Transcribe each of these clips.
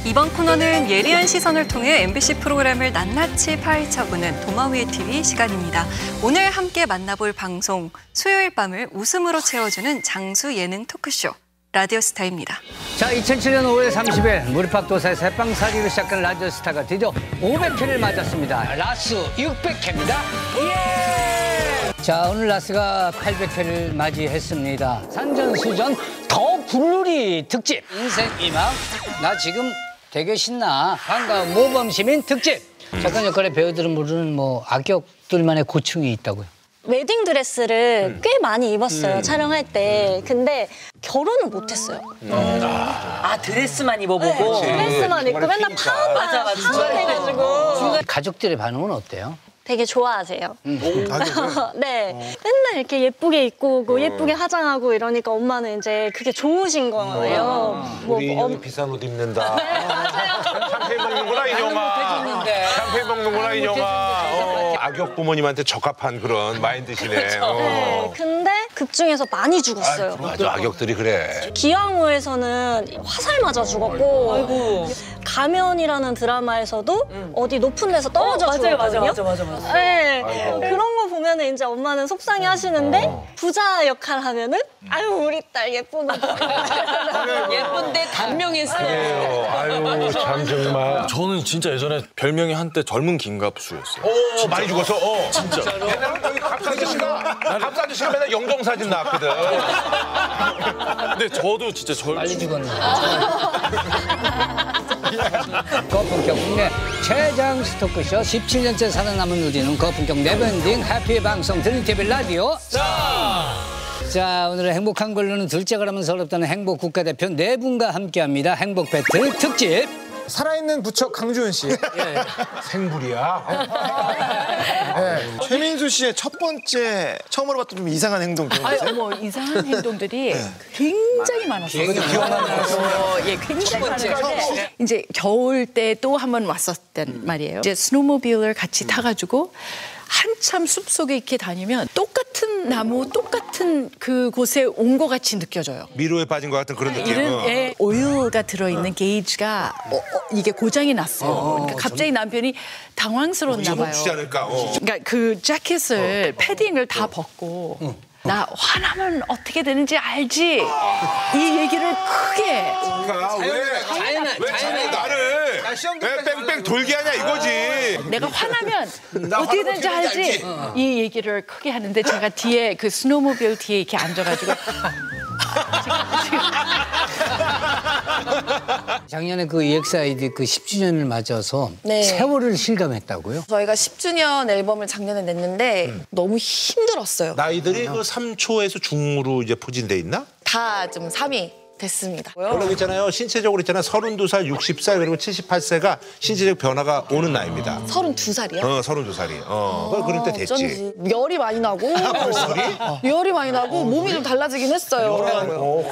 이번 코너는 예리한 시선을 통해 MBC 프로그램을 낱낱이 파헤쳐보는 도마위의 TV 시간입니다. 오늘 함께 만나볼 방송, 수요일 밤을 웃음으로 채워주는 장수 예능 토크쇼, 라디오스타입니다. 자, 2007년 5월 30일 무릎팍도사의 새빵살이로 시작한 라디오스타가 드디어 500회를 맞았습니다. 라스 600회입니다. 예! 자, 오늘 라스가 800회를 맞이했습니다. 산전수전 더 굴놀이 특집, 인생 이막, 나 지금 되게 신나, 반가운 모범시민 특집. 잠깐 역할의 배우들은 모르는 악역들만의 고충이 있다고요. 웨딩드레스를 꽤 많이 입었어요, 촬영할 때. 근데 결혼은 못했어요. 드레스만 입어보고. 드레스만 입고 맨날 파마해가지고. 가족들의 반응은 어때요? 되게 좋아하세요. 네, 맨날 이렇게 예쁘게 입고 오고 예쁘게 화장하고 이러니까 엄마는 이제 그게 좋으신 거예요. 우리 인형이 비싼 옷 입는다. 샴페인 먹는구나, 인형아. 샴페인 먹는구나, 인형아. 악역 부모님한테 적합한 그런 마인드시네. 네, 근데 극 중에서 많이 죽었어요. 맞아, 악역들이 그래. 기왕후에서는 화살 맞아 죽었고, 아이고. 가면이라는 드라마에서도 어디 높은 데서 떨어져 죽었거든요. 맞아. 네, 그런 거 보면은 이제 엄마는 속상해 하시는데 부자 역할 하면은 아유 우리 딸 예쁘다. 예쁜데 단명했어요. 아유, 참 정말. 저는 진짜 예전에 별명이 한때 젊은 김갑수였어요. 많이 죽었어. 진짜. 옛날에 여기 갑사 아저씨가 맨날 영정 사진 나왔거든. 근데 저도 진짜 빨리 죽었네. 거품격 국내 최장 스토크쇼 17년째 살아남은 우리는 거품격 네버엔딩 해피 방송 드림TV 라디오. 자, 오늘의 행복한 걸로는 둘째가 라면 서럽다는 행복 국가대표 네 분과 함께합니다. 행복 배틀 특집. 살아있는 부처 강주현 씨. 생불이야. 최민수 씨의 첫 번째 처음으로 봤던 좀 이상한 행동 기억나세요? 이상한 행동들이 굉장히 많았어요. 굉장히 많았는데 이제 겨울 때 또 한 번 왔었단 말이에요. 이제 스노모빌을 같이 타가지고 한참 숲속에 이렇게 다니면 똑같은 나무, 똑같은 그곳에 온 것 같이 느껴져요. 미로에 빠진 것 같은 그런 느낌. 이런 오일가 들어있는 게이지가 이게 고장이 났어요. 그러니까 갑자기 남편이 당황스러웠나 봐요. 주지 않을까. 그러니까 그 재킷을 패딩을 다 벗고 나 화나면 어떻게 되는지 알지? 이 얘기를 크게. 왜 자꾸 나를 왜 뺑뺑 돌게 하냐 이거지. 내가 화나면 어떻게 되는지 알지? 이 얘기를 크게 하는데 제가 뒤에 그 스노모빌 뒤에 이렇게 앉아가지고 작년에 그 EXID 그 10주년을 맞아서 네. 세월을 실감했다고요? 저희가 10주년 앨범을 작년에 냈는데 너무 힘들었어요. 나이들이 그 3초에서 중으로 이제 포진돼 있나? 다 좀 3위 됐습니다. 원래 있잖아요. 신체적으로 있잖아요. 32살, 60살 그리고 78세가 신체적 변화가 오는 나이입니다. 32살이요? 32살이. 그럴 때 됐지. 어쩐지 열이 많이 나고 열이 많이 나고 몸이 좀 달라지긴 했어요.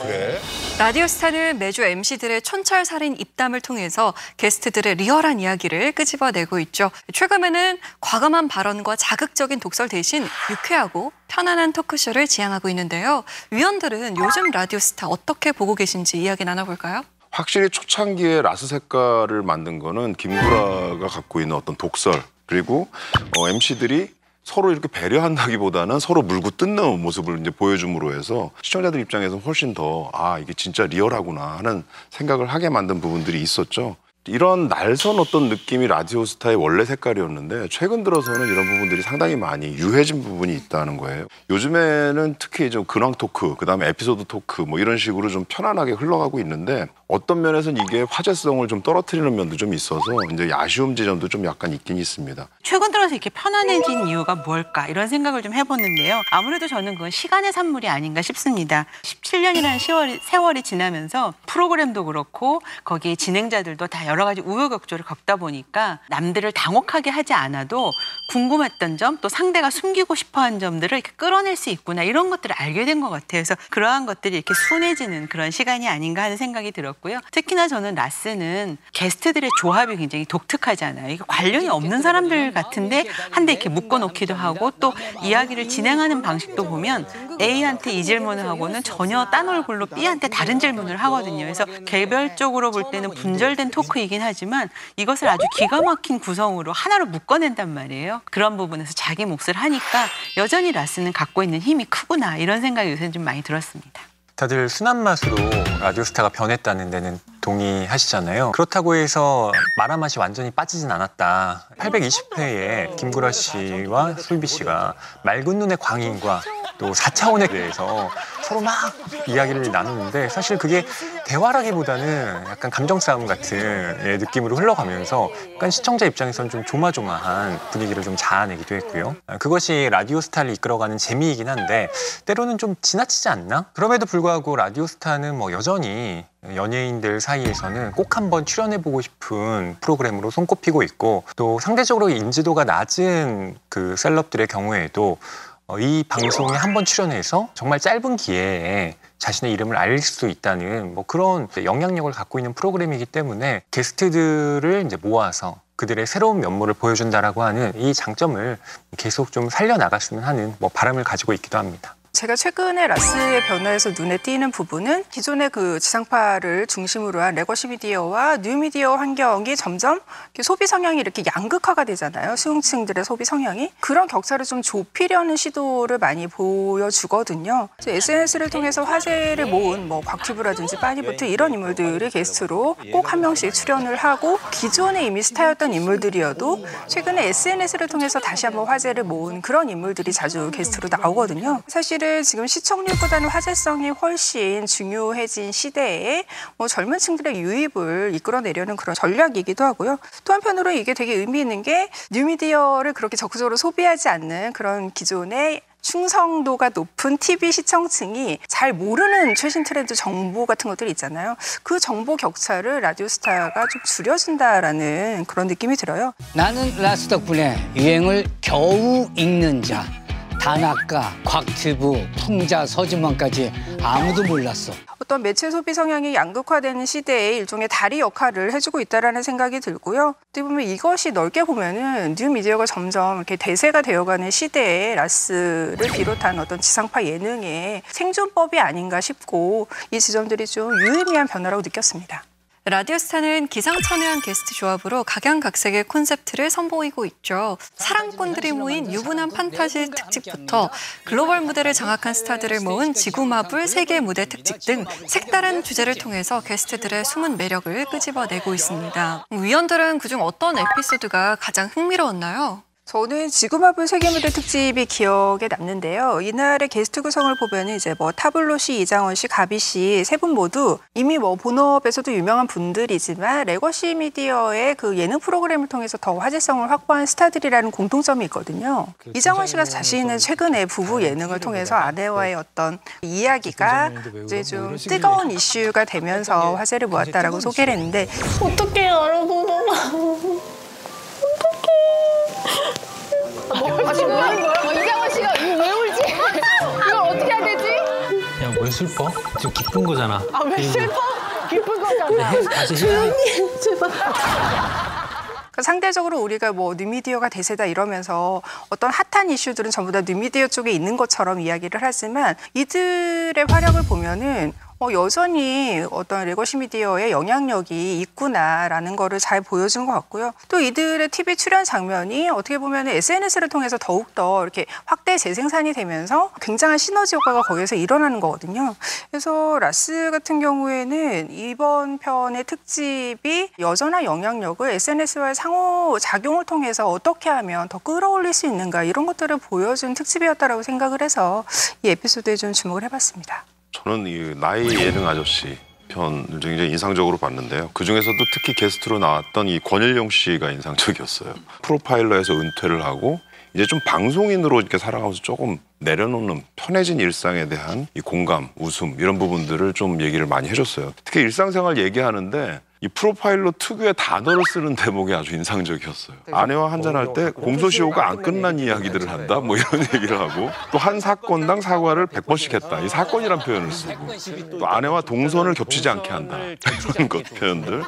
그래. 라디오스타는 매주 MC들의 촌철살인 입담을 통해서 게스트들의 리얼한 이야기를 끄집어내고 있죠. 최근에는 과감한 발언과 자극적인 독설 대신 유쾌하고 편안한 토크쇼를 지향하고 있는데요. 위원들은 요즘 라디오스타 어떻게 보고 계신지 이야기 나눠볼까요? 확실히 초창기에 라스 색깔을 만든 거는 김구라가 갖고 있는 어떤 독설, 그리고 MC들이 서로 이렇게 배려한다기보다는 서로 물고 뜯는 모습을 이제 보여줌으로 해서 시청자들 입장에서 훨씬 더 이게 진짜 리얼하구나 하는 생각을 하게 만든 부분들이 있었죠. 이런 날선 어떤 느낌이 라디오스타의 원래 색깔이었는데 최근 들어서는 이런 부분들이 상당히 많이 유해진 부분이 있다는 거예요. 요즘에는 특히 좀 근황 토크, 그다음에 에피소드 토크 이런 식으로 좀 편안하게 흘러가고 있는데 어떤 면에서는 이게 화제성을 좀 떨어뜨리는 면도 좀 있어서 이제 아쉬움 지점도 좀 약간 있긴 있습니다. 최근 들어서 이렇게 편안해진 이유가 뭘까 이런 생각을 좀 해봤는데요. 아무래도 저는 그건 시간의 산물이 아닌가 싶습니다. 17년이라는 세월이 지나면서 프로그램도 그렇고 거기에 진행자들도 다 여러 가지 우여곡절을 겪다 보니까 남들을 당혹하게 하지 않아도 궁금했던 점, 또 상대가 숨기고 싶어한 점들을 이렇게 끌어낼 수 있구나 이런 것들을 알게 된 것 같아요. 그래서 그러한 것들이 이렇게 순해지는 그런 시간이 아닌가 하는 생각이 들었고요. 특히나 저는 라스는 게스트들의 조합이 굉장히 독특하잖아요. 이게 관련이 없는 사람들 같은데 한데 이렇게 묶어놓기도 하고 또 이야기를 진행하는 방식도 보면 A한테 이 질문을 하고는 전혀 딴 얼굴로 B한테 다른 질문을 하거든요. 그래서 개별적으로 볼 때는 분절된 토크이긴 하지만 이것을 아주 기가 막힌 구성으로 하나로 묶어낸단 말이에요. 그런 부분에서 자기 몫을 하니까 여전히 라스는 갖고 있는 힘이 크구나 이런 생각이 요새 좀 많이 들었습니다. 다들 순한 맛으로 라디오스타가 변했다는 데는 동의하시잖아요. 그렇다고 해서 마라 맛이 완전히 빠지진 않았다. 820회에 김구라 씨와 솔비 씨가 맑은 눈의 광인과 또 4차원에 대해서 서로 막 이야기를 나누는데 사실 그게 대화라기보다는 약간 감정 싸움 같은 느낌으로 흘러가면서 약간 시청자 입장에서는 좀 조마조마한 분위기를 좀 자아내기도 했고요. 그것이 라디오스타를 이끌어가는 재미이긴 한데 때로는 좀 지나치지 않나? 그럼에도 불구하고 라디오스타는 뭐 여전히 연예인들 사이에서는 꼭 한번 출연해보고 싶은 프로그램으로 손꼽히고 있고 또 상대적으로 인지도가 낮은 그 셀럽들의 경우에도 이 방송에 한번 출연해서 정말 짧은 기회에 자신의 이름을 알릴 수 있다는 뭐 그런 영향력을 갖고 있는 프로그램이기 때문에 게스트들을 이제 모아서 그들의 새로운 면모를 보여준다라고 하는 이 장점을 계속 좀 살려나갔으면 하는 뭐 바람을 가지고 있기도 합니다. 제가 최근에 라스의 변화에서 눈에 띄는 부분은 기존의 그 지상파를 중심으로 한 레거시 미디어와 뉴미디어 환경이 점점 소비 성향이 이렇게 양극화가 되잖아요. 수용층들의 소비 성향이. 그런 격차를 좀 좁히려는 시도를 많이 보여주거든요. SNS를 통해서 화제를 모은 뭐 곽튜브라든지 빠니보트 이런 인물들이 게스트로 꼭 한 명씩 출연을 하고 기존에 이미 스타였던 인물들이어도 최근에 SNS를 통해서 다시 한번 화제를 모은 그런 인물들이 자주 게스트로 나오거든요. 사실은 지금 시청률보다는 화제성이 훨씬 중요해진 시대에 뭐 젊은 층들의 유입을 이끌어내려는 그런 전략이기도 하고요. 또 한편으로 이게 되게 의미 있는 게 뉴미디어를 그렇게 적극적으로 소비하지 않는 그런 기존의 충성도가 높은 TV 시청층이 잘 모르는 최신 트렌드 정보 같은 것들이 있잖아요. 그 정보 격차를 라디오스타가 좀 줄여준다라는 그런 느낌이 들어요. 나는 라스 덕분에 유행을 겨우 읽는 자. 단아까, 곽튜브, 풍자, 서진만까지 아무도 몰랐어. 어떤 매체 소비 성향이 양극화되는 시대에 일종의 다리 역할을 해주고 있다라는 생각이 들고요. 어떻게 보면 이것이 넓게 보면은 뉴미디어가 점점 이렇게 대세가 되어가는 시대에 라스를 비롯한 어떤 지상파 예능의 생존법이 아닌가 싶고 이 지점들이 좀 유의미한 변화라고 느꼈습니다. 라디오스타는 기상천외한 게스트 조합으로 각양각색의 콘셉트를 선보이고 있죠. 사랑꾼들이 모인 유부남 판타지 특집부터 글로벌 무대를 장악한 스타들을 모은 지구마블 세계 무대 특집 등 색다른 주제를 통해서 게스트들의 숨은 매력을 끄집어내고 있습니다. 위원들은 그중 어떤 에피소드가 가장 흥미로웠나요? 저는 지구마블 세계무대 특집이 기억에 남는데요. 이날의 게스트 구성을 보면 이제 뭐 타블로 씨, 이장원 씨, 가비 씨 세 분 모두 이미 뭐 본업에서도 유명한 분들이지만 레거시 미디어의 그 예능 프로그램을 통해서 더 화제성을 확보한 스타들이라는 공통점이 있거든요. 이장원 씨가 자신은 최근에 부부 예능을 통해서 아내와의 어떤 이야기가 이제 좀 뜨거운 이슈가 되면서 화제를 모았다라고 소개를 했는데 어떡해 여러분. 지금 우는 거야? 이장원 씨가 이거 왜 울지? 이걸 어떻게 해야 되지? 야, 왜 슬퍼? 지금 기쁜 거잖아. 아, 왜 슬퍼? 기쁜 거잖아. 다시 해야 돼. 제발. 상대적으로 우리가 뭐 뉴미디어가 대세다 이러면서 어떤 핫한 이슈들은 전부 다 뉴미디어 쪽에 있는 것처럼 이야기를 하지만 이들의 활약을 보면은 여전히 어떤 레거시 미디어의 영향력이 있구나라는 거를 잘 보여준 것 같고요. 또 이들의 TV 출연 장면이 어떻게 보면 SNS를 통해서 더욱더 이렇게 확대 재생산이 되면서 굉장한 시너지 효과가 거기에서 일어나는 거거든요. 그래서 라스 같은 경우에는 이번 편의 특집이 여전한 영향력을 SNS와의 상호작용을 통해서 어떻게 하면 더 끌어올릴 수 있는가 이런 것들을 보여준 특집이었다라고 생각을 해서 이 에피소드에 좀 주목을 해봤습니다. 저는 이 나의 예능 아저씨 편을 굉장히 인상적으로 봤는데요. 그중에서도 특히 게스트로 나왔던 이 권일용 씨가 인상적이었어요. 프로파일러에서 은퇴를 하고 이제 좀 방송인으로 이렇게 살아가면서 조금 내려놓는 편해진 일상에 대한 이 공감, 웃음 이런 부분들을 좀 얘기를 많이 해줬어요. 특히 일상생활 얘기하는데 이 프로파일러 특유의 단어를 쓰는 대목이 아주 인상적이었어요. 아내와 한잔할 때 공소시효가 안 끝난 이야기들을 한다 뭐 이런 얘기를 하고 또 한 사건당 사과를 100번씩 했다. 이 사건이란 표현을 쓰고 또 아내와 동선을 겹치지 않게 한다. 이런 것 표현들.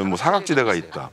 뭐 사각지대가 있다.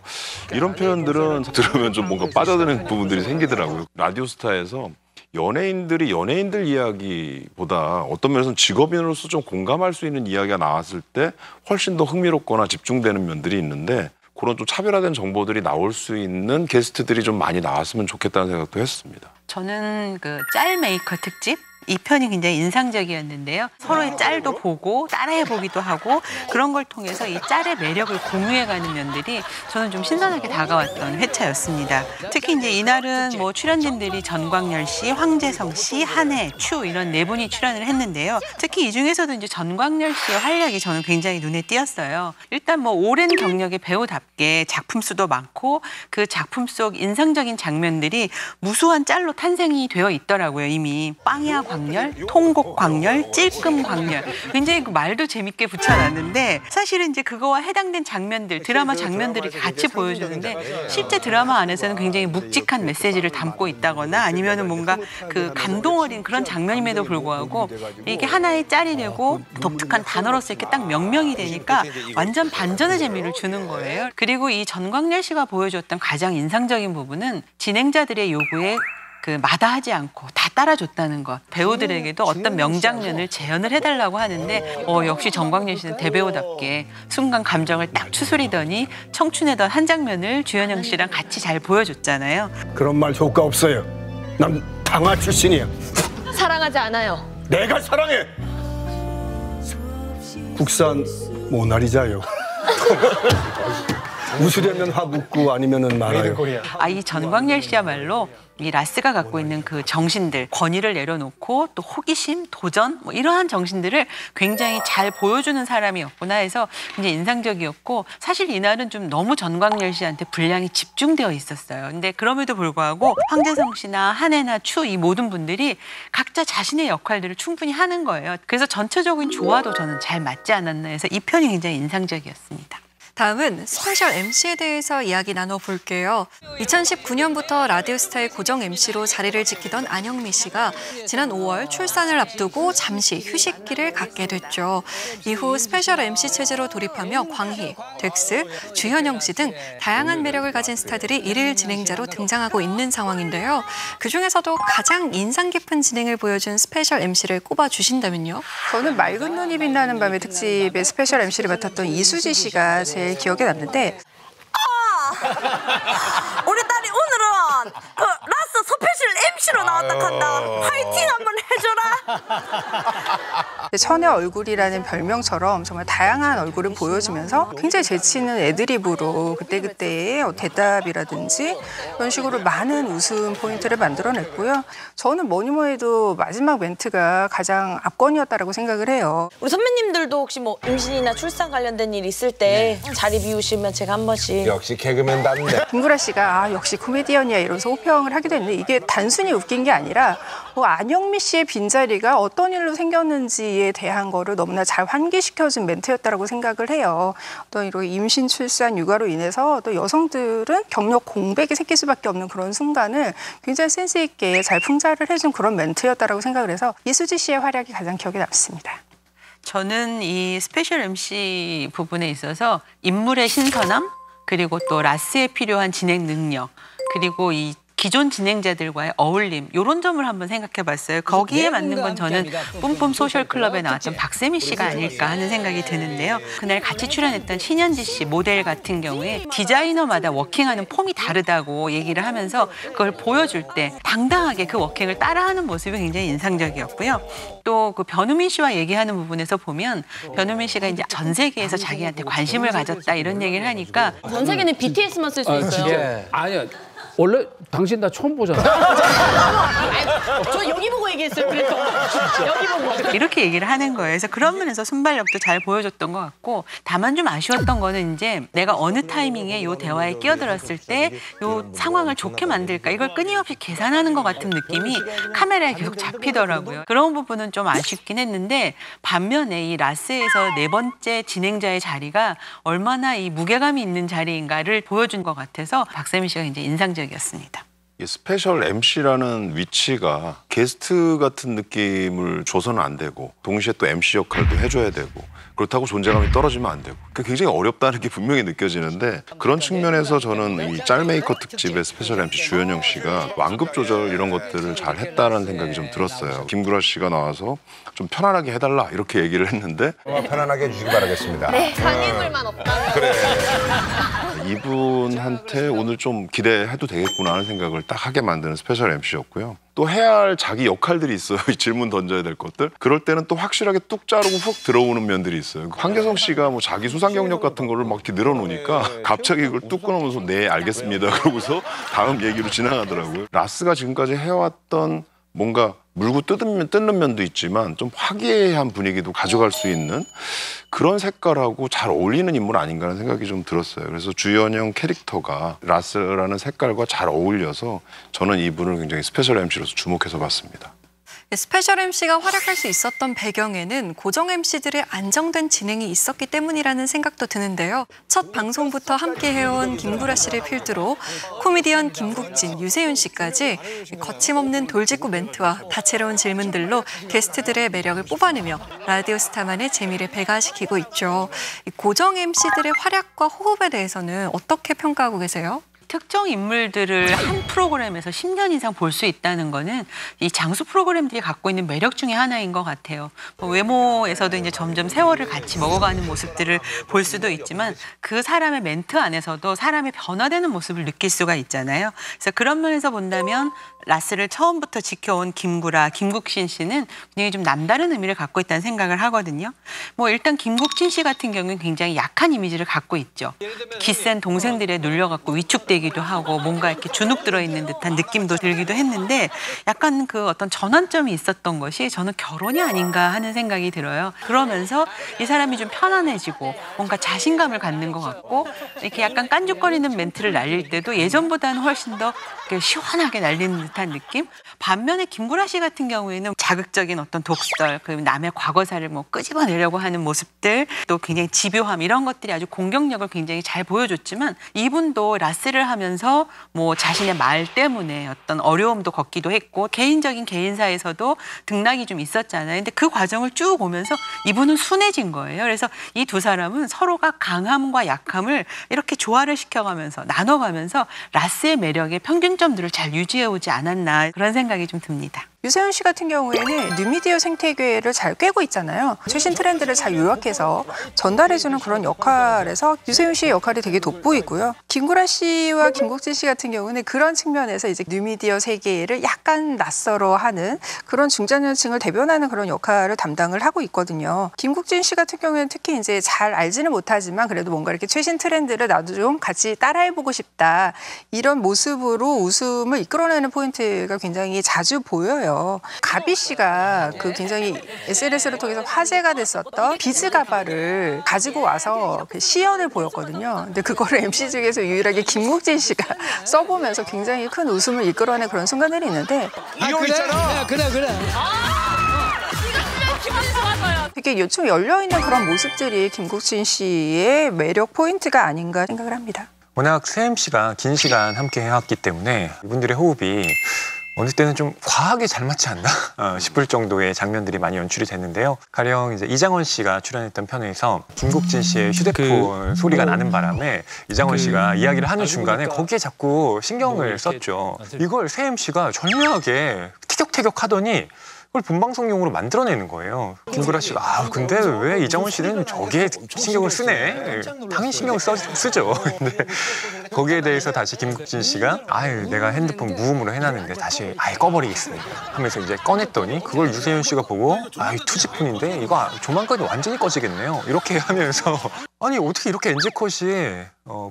이런 표현들은 들으면 좀 뭔가 빠져드는 부분들이 생기더라고요. 라디오스타에서 연예인들이 연예인들 이야기보다 어떤 면에서는 직업인으로서 좀 공감할 수 있는 이야기가 나왔을 때 훨씬 더 흥미롭거나 집중되는 면들이 있는데 그런 좀 차별화된 정보들이 나올 수 있는 게스트들이 좀 많이 나왔으면 좋겠다는 생각도 했습니다. 저는 그 짤 메이커 특집 이 편이 굉장히 인상적이었는데요. 서로의 짤도 보고 따라해보기도 하고 그런 걸 통해서 이 짤의 매력을 공유해가는 면들이 저는 좀 신선하게 다가왔던 회차였습니다. 특히 이제 이날은 뭐 출연진들이 전광열 씨, 황재성 씨, 한혜, 추 이런 네 분이 출연을 했는데요. 특히 이 중에서도 이제 전광열 씨의 활약이 저는 굉장히 눈에 띄었어요. 일단 뭐 오랜 경력의 배우답게 작품 수도 많고 그 작품 속 인상적인 장면들이 무수한 짤로 탄생이 되어 있더라고요. 이미 빵야 광렬, 통곡 광렬, 찔끔 광렬. 굉장히 그 말도 재밌게 붙여놨는데 사실은 이제 그거와 해당된 장면들, 드라마 장면들을 같이 보여주는데 실제 드라마 안에서는 굉장히 묵직한 메시지를 담고 있다거나 아니면은 뭔가 그 감동 어린 그런 장면임에도 불구하고 이게 하나의 짤이 되고 독특한 단어로서 이렇게 딱 명명이 되니까 완전 반전의 재미를 주는 거예요. 그리고 이 전광열 씨가 보여줬던 가장 인상적인 부분은 진행자들의 요구에 그 마다하지 않고 다 따라줬다는 것. 배우들에게도 어떤 명장면을 재현을 해달라고 하는데 역시 전광열 씨는 대배우답게 순간 감정을 딱 추스리더니 청춘의 한 장면을 주현영 씨랑 같이 잘 보여줬잖아요. 그런 말 효과 없어요. 난 당화 출신이야. 사랑하지 않아요. 내가 사랑해. 국산 모나리자요. 웃으려면 화 웃고 아니면은 말아요. 이 전광열 씨야말로 이 라스가 갖고 있는 그 정신들, 권위를 내려놓고 또 호기심, 도전 뭐 이러한 정신들을 굉장히 잘 보여주는 사람이었구나 해서 굉장히 인상적이었고 사실 이날은 좀 너무 전광열 씨한테 분량이 집중되어 있었어요. 근데 그럼에도 불구하고 황재성 씨나 한혜나 추 이 모든 분들이 각자 자신의 역할들을 충분히 하는 거예요. 그래서 전체적인 조화도 저는 잘 맞지 않았나 해서 이 편이 굉장히 인상적이었습니다. 다음은 스페셜 MC에 대해서 이야기 나눠볼게요. 2019년부터 라디오스타의 고정 MC로 자리를 지키던 안영미 씨가 지난 5월 출산을 앞두고 잠시 휴식기를 갖게 됐죠. 이후 스페셜 MC 체제로 돌입하며 광희, 덱스, 주현영 씨 등 다양한 매력을 가진 스타들이 일일 진행자로 등장하고 있는 상황인데요. 그중에서도 가장 인상 깊은 진행을 보여준 스페셜 MC를 꼽아주신다면요? 저는 맑은 눈이 빛나는 밤의 특집의 스페셜 MC를 맡았던 이수지 씨가 제일 기억에 남는데 우리 딸이 오늘은 그 라스 스페셜 MC로 나왔다 한다. 파이팅 한번 해줘라. 천의 얼굴이라는 별명처럼 정말 다양한 얼굴을 보여주면서 굉장히 재치있는 애드립으로 그때그때의 대답이라든지 이런 식으로 많은 웃음 포인트를 만들어냈고요. 저는 뭐니 해도 마지막 멘트가 가장 압권이었다라고 생각을 해요. 우리 선배님들도 혹시 뭐 임신이나 출산 관련된 일 있을 때 자리 비우시면 제가 한 번씩 역시 개그맨답네. 김구라 씨가 역시 코미디언이야 이러면서 호평을 하기도 했는데 이게 단순히 웃긴 게 아니라 안영미 씨의 빈자리가 어떤 일로 생겼는지에 대한 거를 너무나 잘 환기시켜준 멘트였다고 생각을 해요. 어떤 이런 임신, 출산, 육아로 인해서 또 여성들은 경력 공백이 생길 수밖에 없는 그런 순간을 굉장히 센스 있게 잘 풍자를 해준 그런 멘트였다고 생각을 해서 이수지 씨의 활약이 가장 기억에 남습니다. 저는 이 스페셜 MC 부분에 있어서 인물의 신선함 그리고 또 라스에 필요한 진행 능력 그리고 이 기존 진행자들과의 어울림 이런 점을 한번 생각해봤어요. 거기에 맞는 건 저는 뿜뿜 소셜클럽에 나왔던 박세미 씨가 아닐까 하는 생각이 드는데요. 그날 같이 출연했던 신현지 씨 모델 같은 경우에 디자이너마다 워킹하는 폼이 다르다고 얘기를 하면서 그걸 보여줄 때 당당하게 그 워킹을 따라하는 모습이 굉장히 인상적이었고요. 또 그 변우민 씨와 얘기하는 부분에서 보면 변우민 씨가 이제 전 세계에서 자기한테 관심을 가졌다 이런 얘기를 하니까 전 세계는 BTS만 쓸 수 있어요. 아니야. 원래 당신 나 처음 보잖아. 저 여기 보고 얘기했어요. 그래서 여기 보고. 이렇게 얘기를 하는 거예요. 그래서 그런 면에서 순발력도 잘 보여줬던 것 같고 다만 좀 아쉬웠던 거는 이제 내가 어느 타이밍에 이 대화에 끼어들었을 때 이 상황을 좋게 만들까 이걸 끊임없이 계산하는 것 같은 느낌이 카메라에 계속 잡히더라고요. 그런 부분은 좀 아쉽긴 했는데 반면에 이 라스에서 네 번째 진행자의 자리가 얼마나 이 무게감이 있는 자리인가를 보여준 것 같아서 박세미 씨가 굉장히 인상적이었습니다. 스페셜 MC라는 위치가 게스트 같은 느낌을 줘서는 안 되고 동시에 또 MC 역할도 해줘야 되고 그렇다고 존재감이 떨어지면 안 되고 굉장히 어렵다는 게 분명히 느껴지는데 그런 측면에서 저는 이 짤메이커 특집의 스페셜 MC 주현영 씨가 완급 조절 이런 것들을 잘 했다는 생각이 좀 들었어요. 김구라 씨가 나와서 좀 편안하게 해달라 이렇게 얘기를 했는데 편안하게 해주시기 바라겠습니다. 네, 장애물만 없다면. 그래. 이분한테 오늘 좀 기대해도 되겠구나 하는 생각을 딱 하게 만드는 스페셜 MC였고요. 또 해야 할 자기 역할들이 있어요. 이 질문 던져야 될 것들. 그럴 때는 또 확실하게 뚝 자르고 훅 들어오는 면들이 있어요. 황교성 씨가 뭐 자기 수상 경력 같은 거를 막 이렇게 늘어놓으니까 갑자기 이걸 뚝 끊으면서 네 알겠습니다 그러고서 다음 얘기로 지나가더라고요. 라스가 지금까지 해왔던 뭔가 물고 뜯는 면도 있지만 좀 화기애애한 분위기도 가져갈 수 있는 그런 색깔하고 잘 어울리는 인물 아닌가 하는 생각이 좀 들었어요. 그래서 주연형 캐릭터가 라스라는 색깔과 잘 어울려서 저는 이분을 굉장히 스페셜 MC로서 주목해서 봤습니다. 스페셜 MC가 활약할 수 있었던 배경에는 고정 MC들의 안정된 진행이 있었기 때문이라는 생각도 드는데요. 첫 방송부터 함께 해온 김구라 씨를 필두로 코미디언 김국진, 유세윤 씨까지 거침없는 돌직구 멘트와 다채로운 질문들로 게스트들의 매력을 뽑아내며 라디오스타만의 재미를 배가시키고 있죠. 고정 MC들의 활약과 호흡에 대해서는 어떻게 평가하고 계세요? 특정 인물들을 한 프로그램에서 10년 이상 볼 수 있다는 거는 이 장수 프로그램들이 갖고 있는 매력 중에 하나인 것 같아요. 외모에서도 이제 점점 세월을 같이 먹어가는 모습들을 볼 수도 있지만 그 사람의 멘트 안에서도 사람의 변화되는 모습을 느낄 수가 있잖아요. 그래서 그런 면에서 본다면 라스를 처음부터 지켜온 김구라, 김국진 씨는 굉장히 좀 남다른 의미를 갖고 있다는 생각을 하거든요. 일단 김국진 씨 같은 경우는 굉장히 약한 이미지를 갖고 있죠. 기센 동생들에 눌려갖고 위축되기도 하고 뭔가 이렇게 주눅 들어있는 듯한 느낌도 들기도 했는데 약간 그 어떤 전환점이 있었던 것이 저는 결혼이 아닌가 하는 생각이 들어요. 그러면서 이 사람이 좀 편안해지고 뭔가 자신감을 갖는 것 같고 이렇게 약간 깐죽거리는 멘트를 날릴 때도 예전보다는 훨씬 더 시원하게 날리는 듯한 느낌? 반면에 김구라 씨 같은 경우에는 자극적인 어떤 독설, 그리고 남의 과거사를 끄집어내려고 하는 모습들, 또 굉장히 집요함 이런 것들이 아주 공격력을 굉장히 잘 보여줬지만 이분도 라스를 하면서 자신의 말 때문에 어떤 어려움도 겪기도 했고 개인적인 개인사에서도 등락이 좀 있었잖아요. 근데 그 과정을 쭉 오면서 이분은 순해진 거예요. 그래서 이 두 사람은 서로가 강함과 약함을 이렇게 조화를 시켜가면서 나눠가면서 라스의 매력의 평균점들을 잘 유지해오지 않았나 그런 생각이 좀 듭니다. 유세윤 씨 같은 경우에는 뉴미디어 생태계를 잘 꿰고 있잖아요. 최신 트렌드를 잘 요약해서 전달해주는 그런 역할에서 유세윤 씨의 역할이 되게 돋보이고요. 김구라 씨와 김국진 씨 같은 경우는 그런 측면에서 이제 뉴미디어 세계를 약간 낯설어하는 그런 중장년층을 대변하는 그런 역할을 담당을 하고 있거든요. 김국진 씨 같은 경우에는 특히 이제 잘 알지는 못하지만 그래도 뭔가 이렇게 최신 트렌드를 나도 좀 같이 따라해보고 싶다 이런 모습으로 웃음을 이끌어내는 포인트가 굉장히 자주 보여요. 가비 씨가 그 굉장히 SNS를 통해서 화제가 됐었던 비즈 가발을 가지고 와서 그 시연을 보였거든요. 근데 그거를 MC 중에서 유일하게 김국진 씨가 써보면서 굉장히 큰 웃음을 이끌어낸 그런 순간들이 있는데 이거 있잖아. 그래. 되게 요즘 열려있는 그런 모습들이 김국진 씨의 매력 포인트가 아닌가 생각을 합니다. 워낙 새 MC가 긴 시간 함께 해왔기 때문에 이분들의 호흡이 어느 때는 좀 과하게 잘 맞지 않나 싶을 정도의 장면들이 많이 연출이 됐는데요. 가령 이제 이장원 씨가 출연했던 편에서 김국진 씨의 휴대폰 소리가 나는 바람에 이장원 씨가 이야기를 하는 중간에 거기에 자꾸 신경을 썼죠. 이걸 새 MC가 절묘하게 티격태격 하더니 그걸 본방송용으로 만들어내는 거예요. 김구라 씨가 근데 왜 이장원 씨는 저기에 신경을 쓰네. 당연히 신경을 쓰죠. 근데 거기에 대해서 다시 김국진 씨가 내가 핸드폰 무음으로 해놨는데 다시 꺼버리겠습니다 하면서 이제 꺼냈더니 그걸 유세윤 씨가 보고 투지폰인데 이거 조만간 완전히 꺼지겠네요. 이렇게 하면서 아니 어떻게 이렇게 NG컷이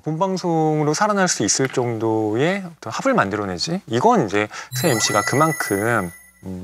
본방송으로 살아날 수 있을 정도의 어떤 합을 만들어내지? 이건 이제 새 MC가 그만큼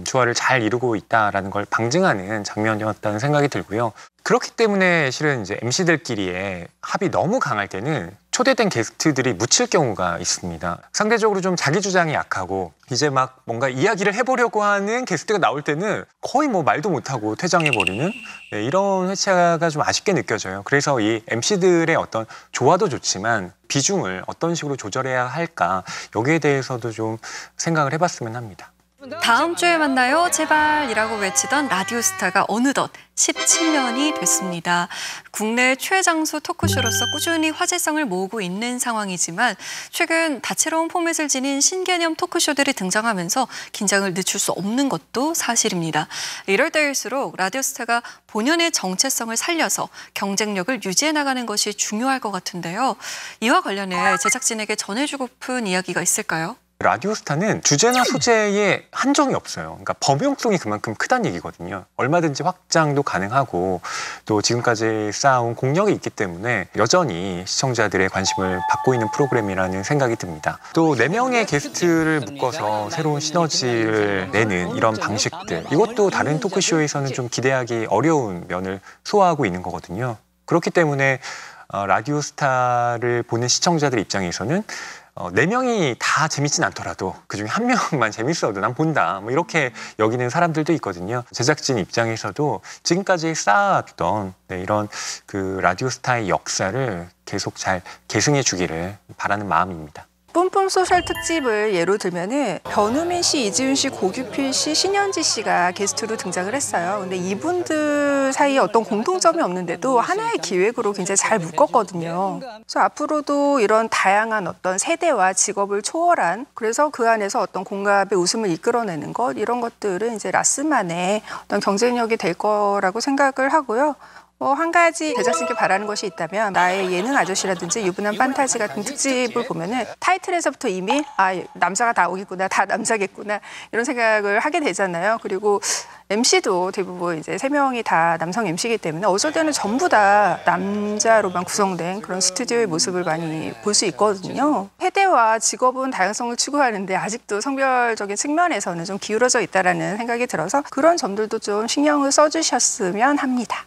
조화를 잘 이루고 있다라는 걸 방증하는 장면이었다는 생각이 들고요. 그렇기 때문에 실은 이제 MC들끼리의 합이 너무 강할 때는 초대된 게스트들이 묻힐 경우가 있습니다. 상대적으로 좀 자기 주장이 약하고 이제 막 뭔가 이야기를 해보려고 하는 게스트가 나올 때는 거의 말도 못하고 퇴장해버리는 이런 회차가 좀 아쉽게 느껴져요. 그래서 이 MC들의 어떤 조화도 좋지만 비중을 어떤 식으로 조절해야 할까 여기에 대해서도 좀 생각을 해봤으면 합니다. 다음 주에 만나요 제발이라고 외치던 라디오스타가 어느덧 17년이 됐습니다. 국내 최장수 토크쇼로서 꾸준히 화제성을 모으고 있는 상황이지만 최근 다채로운 포맷을 지닌 신개념 토크쇼들이 등장하면서 긴장을 늦출 수 없는 것도 사실입니다. 이럴 때일수록 라디오스타가 본연의 정체성을 살려서 경쟁력을 유지해 나가는 것이 중요할 것 같은데요. 이와 관련해 제작진에게 전해주고픈 이야기가 있을까요? 라디오스타는 주제나 소재에 한정이 없어요. 그러니까 범용성이 그만큼 크다는 얘기거든요. 얼마든지 확장도 가능하고 또 지금까지 쌓아온 공력이 있기 때문에 여전히 시청자들의 관심을 받고 있는 프로그램이라는 생각이 듭니다. 또 4명의 게스트를 묶어서 새로운 시너지를 내는 이런 방식들, 이것도 다른 토크쇼에서는 좀 기대하기 어려운 면을 소화하고 있는 거거든요. 그렇기 때문에 라디오스타를 보는 시청자들 입장에서는 4명이 다 재밌진 않더라도 그중에 1명만 재밌어도 난 본다, 뭐 이렇게 여기는 사람들도 있거든요. 제작진 입장에서도 지금까지 쌓아왔던 이런 그 라디오스타의 역사를 계속 잘 계승해 주기를 바라는 마음입니다. 뿜뿜 소셜 특집을 예로 들면은 변우민 씨, 이지훈 씨, 고규필 씨, 신현지 씨가 게스트로 등장을 했어요. 근데 이분들 사이에 어떤 공통점이 없는데도 하나의 기획으로 굉장히 잘 묶었거든요. 그래서 앞으로도 이런 다양한 어떤 세대와 직업을 초월한, 그래서 그 안에서 어떤 공감의 웃음을 이끌어내는 것, 이런 것들은 이제 라스만의 어떤 경쟁력이 될 거라고 생각을 하고요. 한 가지 제작진께 바라는 것이 있다면 나의 예능 아저씨라든지 유부남 판타지 같은 특집을 보면은 타이틀에서부터 이미 남자가 다 오겠구나, 다 남자겠구나 이런 생각을 하게 되잖아요. 그리고 MC도 대부분 이제 3명이 다 남성 MC이기 때문에 어쩔 때는 전부 다 남자로만 구성된 그런 스튜디오의 모습을 많이 볼 수 있거든요. 세대와 직업은 다양성을 추구하는데 아직도 성별적인 측면에서는 좀 기울어져 있다라는 생각이 들어서 그런 점들도 좀 신경을 써주셨으면 합니다.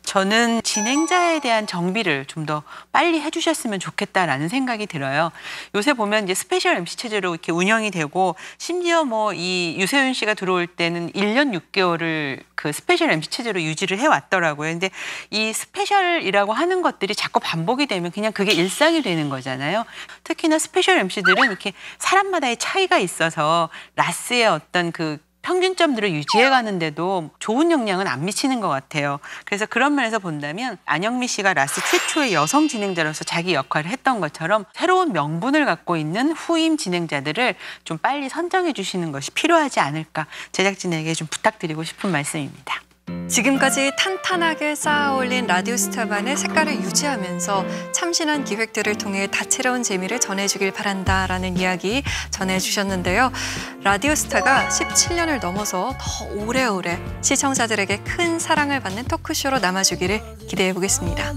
저는 진행자에 대한 정비를 좀 더 빨리 해주셨으면 좋겠다라는 생각이 들어요. 요새 보면 이제 스페셜 MC 체제로 이렇게 운영이 되고 심지어 뭐 이 유세윤 씨가 들어올 때는 1년 6개월을 그 스페셜 MC 체제로 유지를 해왔더라고요. 근데 이 스페셜이라고 하는 것들이 자꾸 반복이 되면 그냥 그게 일상이 되는 거잖아요. 특히나 스페셜 MC들은 이렇게 사람마다의 차이가 있어서 라스의 어떤 그 평균점들을 유지해 가는데도 좋은 영향은 안 미치는 것 같아요. 그래서 그런 면에서 본다면 안영미 씨가 라스 최초의 여성 진행자로서 자기 역할을 했던 것처럼 새로운 명분을 갖고 있는 후임 진행자들을 좀 빨리 선정해 주시는 것이 필요하지 않을까, 제작진에게 좀 부탁드리고 싶은 말씀입니다. 지금까지 탄탄하게 쌓아올린 라디오스타만의 색깔을 유지하면서 참신한 기획들을 통해 다채로운 재미를 전해주길 바란다라는 이야기 전해주셨는데요. 라디오스타가 17년을 넘어서 더 오래오래 시청자들에게 큰 사랑을 받는 토크쇼로 남아주기를 기대해보겠습니다.